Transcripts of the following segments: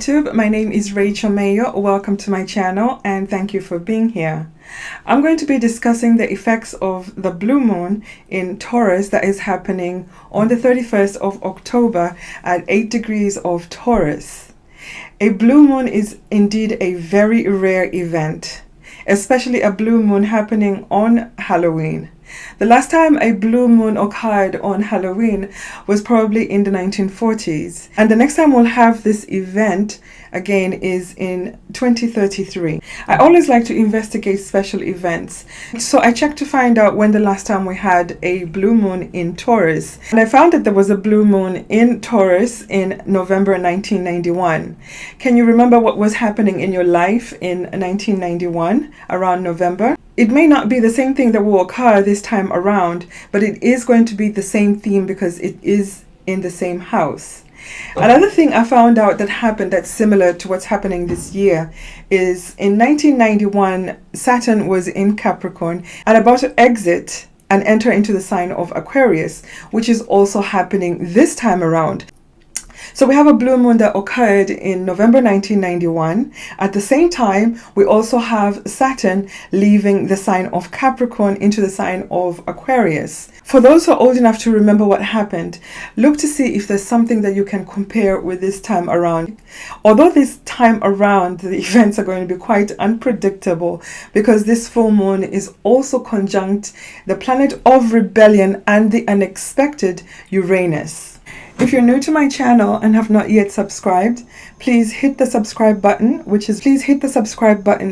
YouTube. My name is Rachel Mayo. Welcome to my channel and thank you for being here. I'm going to be discussing the effects of the blue moon in Taurus that is happening on the 31st of October at 8 degrees of Taurus. A blue moon is indeed a very rare event, especially a blue moon happening on Halloween. The last time a blue moon occurred on Halloween was probably in the 1940s. And the next time we'll have this event again is in 2033. I always like to investigate special events. So I checked to find out when the last time we had a blue moon in Taurus. And I found that there was a blue moon in Taurus in November 1991. Can you remember what was happening in your life in 1991 around November? It may not be the same thing that will occur this time around, but it is going to be the same theme because it is in the same house. Another thing I found out that happened that's similar to what's happening this year is in 1991, Saturn was in Capricorn and about to exit and enter into the sign of Aquarius, which is also happening this time around. So we have a blue moon that occurred in November 1991. At the same time, we also have Saturn leaving the sign of Capricorn into the sign of Aquarius. For those who are old enough to remember what happened, look to see if there's something that you can compare with this time around. Although this time around, the events are going to be quite unpredictable because this full moon is also conjunct the planet of rebellion and the unexpected Uranus. If you're new to my channel and have not yet subscribed, please hit the subscribe button,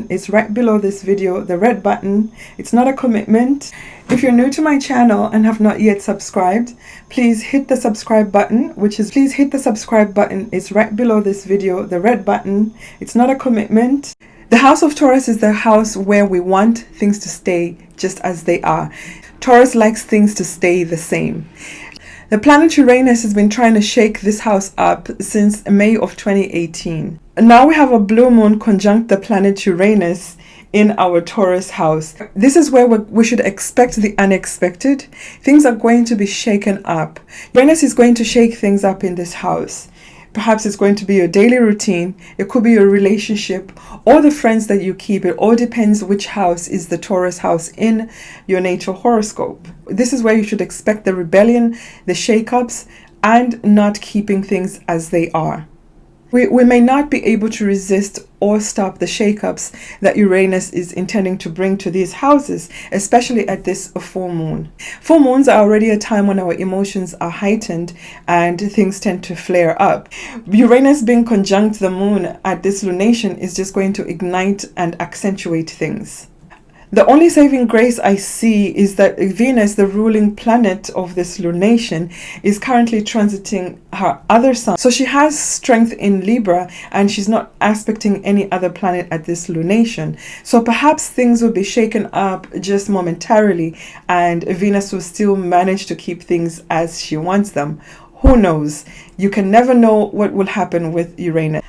It's right below this video, the red button. It's not a commitment. If you're new to my channel and have not yet subscribed, please hit the subscribe button, It's right below this video, the red button. It's not a commitment. The House of Taurus is the house where we want things to stay just as they are. Taurus likes things to stay the same. The planet Uranus has been trying to shake this house up since May of 2018. Now we have a blue moon conjunct the planet Uranus in our Taurus house. This is where we should expect the unexpected. Things are going to be shaken up. Uranus is going to shake things up in this house. Perhaps it's going to be your daily routine. It could be your relationship or the friends that you keep. It all depends which house is the Taurus house in your natal horoscope. This is where you should expect the rebellion, the shakeups, and not keeping things as they are. We may not be able to resist or stop the shakeups that Uranus is intending to bring to these houses, especially at this full moon. Full moons are already a time when our emotions are heightened and things tend to flare up. Uranus being conjunct the moon at this lunation is just going to ignite and accentuate things. The only saving grace I see is that Venus, the ruling planet of this lunation, is currently transiting her other sign. So she has strength in Libra and she's not aspecting any other planet at this lunation. So perhaps things will be shaken up just momentarily and Venus will still manage to keep things as she wants them. Who knows? You can never know what will happen with Uranus.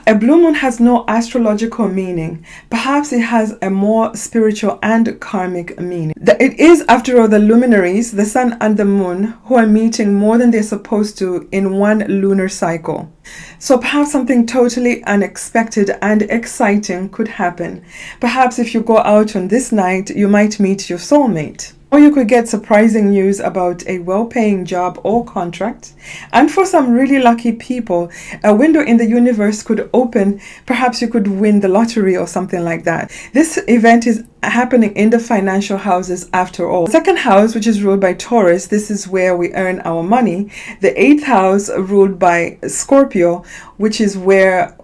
A blue moon has no astrological meaning. Perhaps it has a more spiritual and karmic meaning. It is, after all, the luminaries, the sun and the moon, who are meeting more than they're supposed to in one lunar cycle. So perhaps something totally unexpected and exciting could happen. Perhaps if you go out on this night, you might meet your soulmate. Or you could get surprising news about a well-paying job or contract. And for some really lucky people, a window in the universe could open. Perhaps you could win the lottery or something like that. This event is happening in the financial houses after all. The second house, which is ruled by Taurus, this is where we earn our money. The eighth house, ruled by Scorpio, which is where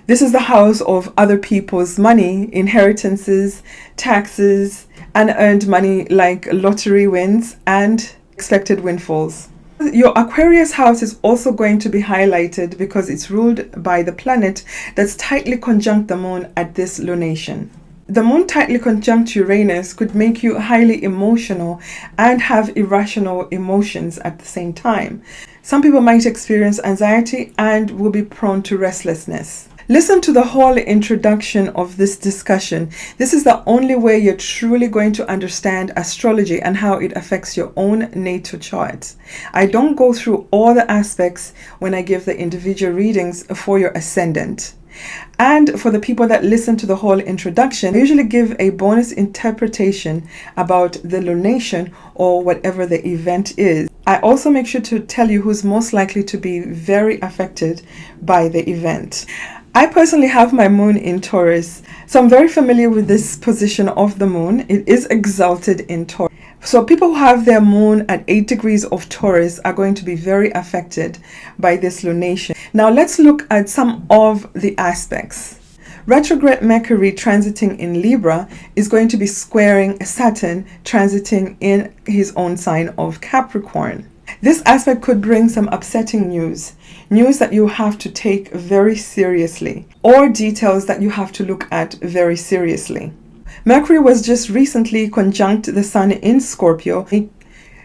this is the house of other people's money, inheritances, taxes, and earned money like lottery wins and expected windfalls. Your Aquarius house is also going to be highlighted because it's ruled by the planet that's tightly conjunct the moon at this lunation. The moon tightly conjunct Uranus could make you highly emotional and have irrational emotions at the same time. Some people might experience anxiety and will be prone to restlessness. Listen to the whole introduction of this discussion. This is the only way you're truly going to understand astrology and how it affects your own natal chart. I don't go through all the aspects when I give the individual readings for your ascendant. And for the people that listen to the whole introduction, I usually give a bonus interpretation about the lunation or whatever the event is. I also make sure to tell you who's most likely to be very affected by the event. I personally have my moon in Taurus, so I'm very familiar with this position of the moon. It is exalted in Taurus. So people who have their moon at 8 degrees of Taurus are going to be very affected by this lunation. Now let's look at some of the aspects. Retrograde Mercury transiting in Libra is going to be squaring Saturn transiting in his own sign of Capricorn. This aspect could bring some upsetting news that you have to take very seriously, or details that you have to look at very seriously. Mercury was just recently conjunct the Sun in Scorpio,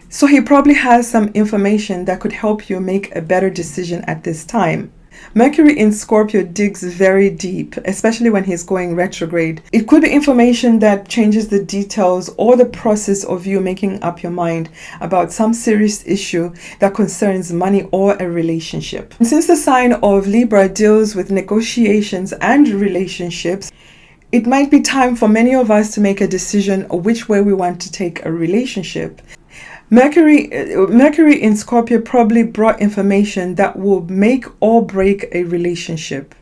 so he probably has some information that could help you make a better decision at this time. Mercury in Scorpio digs very deep, especially when he's going retrograde. It could be information that changes the details or the process of you making up your mind about some serious issue that concerns money or a relationship. And since the sign of Libra deals with negotiations and relationships, it might be time for many of us to make a decision of which way we want to take a relationship. Mercury in Scorpio probably brought information that will make or break a relationship.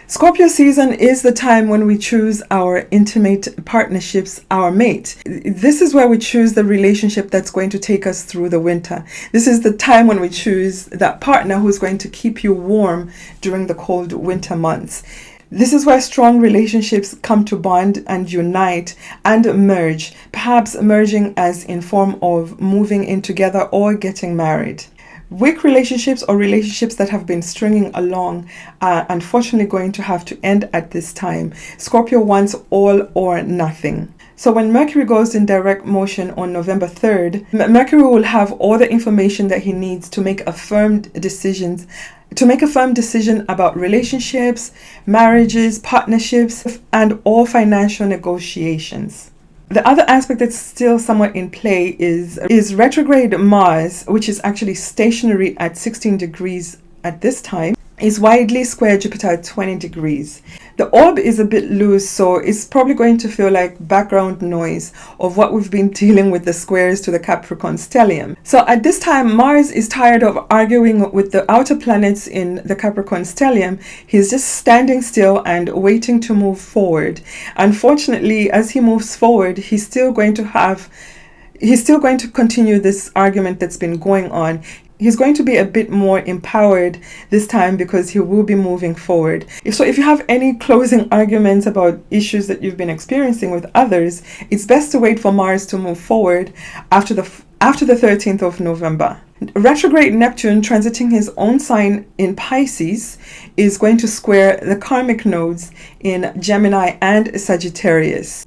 Scorpio season is the time when we choose our intimate partnerships, our mate. This is where we choose the relationship that's going to take us through the winter. This is the time when we choose that partner who's going to keep you warm during the cold winter months. This is where strong relationships come to bond and unite and merge, perhaps merging as in form of moving in together or getting married. Weak relationships or relationships that have been stringing along are unfortunately going to have to end at this time. Scorpio wants all or nothing. So when Mercury goes in direct motion on November 3rd, Mercury will have all the information that he needs to make a firm decision about relationships, marriages, partnerships, and all financial negotiations. The other aspect that's still somewhat in play is retrograde Mars, which is actually stationary at 16 degrees at this time, is widely square Jupiter at 20 degrees. The orb is a bit loose, so it's probably going to feel like background noise of what we've been dealing with the squares to the Capricorn stellium. So at this time, Mars is tired of arguing with the outer planets in the Capricorn stellium. He's just standing still and waiting to move forward. Unfortunately, as he moves forward, he's still going to continue this argument that's been going on. He's going to be a bit more empowered this time because he will be moving forward. If you have any closing arguments about issues that you've been experiencing with others, it's best to wait for Mars to move forward after the 13th of November. Retrograde Neptune transiting his own sign in Pisces is going to square the karmic nodes in Gemini and Sagittarius.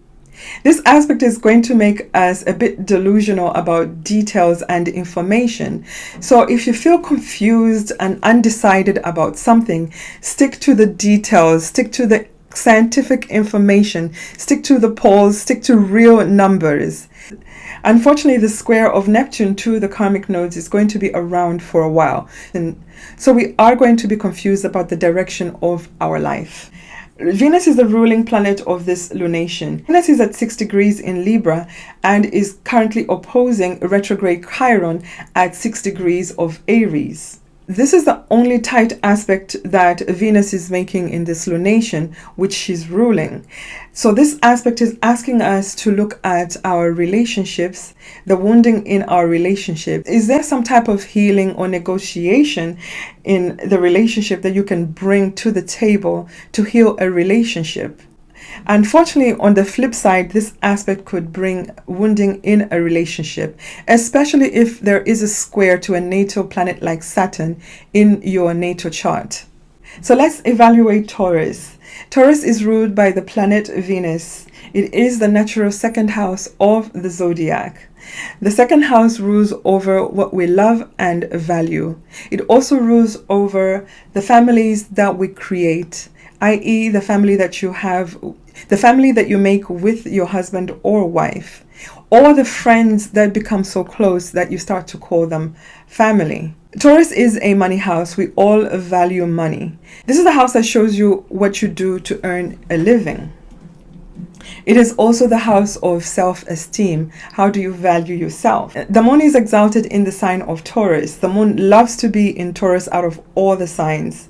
This aspect is going to make us a bit delusional about details and information. So if you feel confused and undecided about something, stick to the details, stick to the scientific information, stick to the poles, stick to real numbers. Unfortunately, the square of Neptune to the karmic nodes is going to be around for a while. And so we are going to be confused about the direction of our life. Venus is the ruling planet of this lunation. Venus is at 6 degrees in Libra and is currently opposing retrograde Chiron at 6 degrees of Aries. This is the only tight aspect that Venus is making in this lunation, which she's ruling. So this aspect is asking us to look at our relationships, the wounding in our relationship. Is there some type of healing or negotiation in the relationship that you can bring to the table to heal a relationship? Unfortunately, on the flip side, this aspect could bring wounding in a relationship, especially if there is a square to a natal planet like Saturn in your natal chart. So let's evaluate Taurus. Taurus is ruled by the planet Venus. It is the natural second house of the zodiac. The second house rules over what we love and value. It also rules over the families that we create, i.e. the family that you have, the family that you make with your husband or wife, or the friends that become so close that you start to call them family. Taurus is a money house. We all value money. This is the house that shows you what you do to earn a living. It is also the house of self-esteem. How do you value yourself? The moon is exalted in the sign of Taurus. The moon loves to be in Taurus out of all the signs.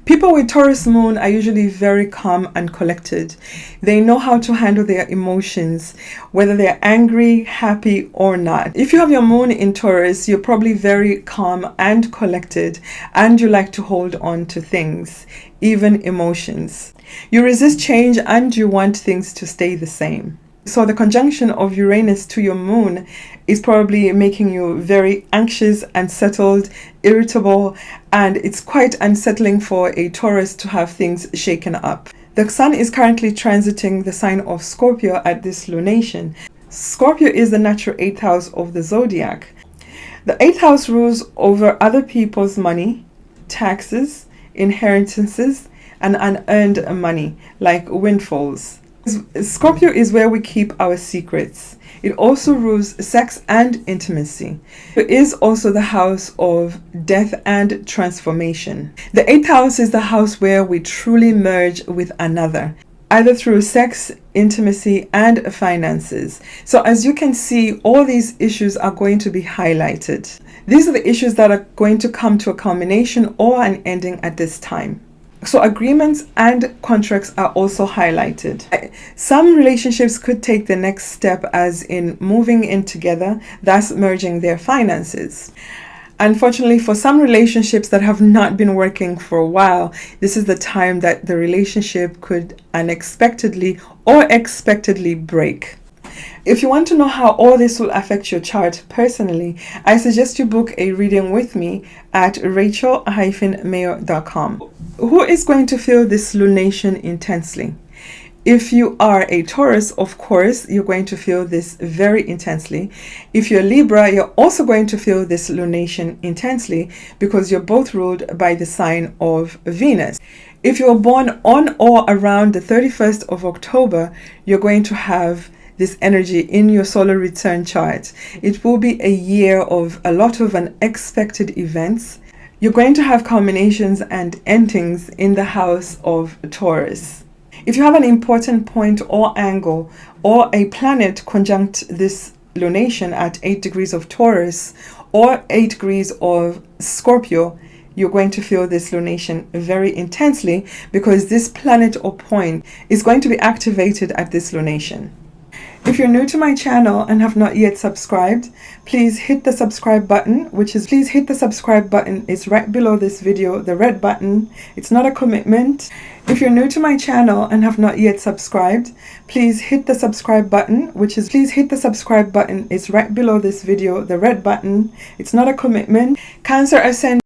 People with Taurus moon are usually very calm and collected. They know how to handle their emotions, whether they're angry, happy, or not. If you have your moon in Taurus, you're probably very calm and collected, and you like to hold on to things, even emotions. You resist change and you want things to stay the same. So the conjunction of Uranus to your moon is probably making you very anxious, unsettled, irritable, and it's quite unsettling for a Taurus to have things shaken up. The sun is currently transiting the sign of Scorpio at this lunation. Scorpio is the natural 8th house of the zodiac. The 8th house rules over other people's money, taxes, inheritances, and unearned money, like windfalls. Scorpio is where we keep our secrets. It also rules sex and intimacy. It is also the house of death and transformation. The 8th house is the house where we truly merge with another, either through sex, intimacy, and finances. So as you can see, all these issues are going to be highlighted. These are the issues that are going to come to a culmination or an ending at this time. So agreements and contracts are also highlighted. Some relationships could take the next step, as in moving in together, thus merging their finances. Unfortunately, for some relationships that have not been working for a while, this is the time that the relationship could unexpectedly or expectedly break. If you want to know how all this will affect your chart personally, I suggest you book a reading with me at rachel-mayo.com. Who is going to feel this lunation intensely? If you are a Taurus, of course, you're going to feel this very intensely. If you're Libra, you're also going to feel this lunation intensely because you're both ruled by the sign of Venus. If you're born on or around the 31st of October, you're going to have this energy in your solar return chart. It will be a year of a lot of unexpected events. You're going to have culminations and endings in the house of Taurus. If you have an important point or angle or a planet conjunct this lunation at 8 degrees of Taurus or 8 degrees of Scorpio, you're going to feel this lunation very intensely because this planet or point is going to be activated at this lunation. If you're new to my channel and have not yet subscribed, please hit the subscribe button, It's right below this video, the red button. It's not a commitment. If you're new to my channel and have not yet subscribed, please hit the subscribe button, It's right below this video, the red button. It's not a commitment. Cancer ascendant.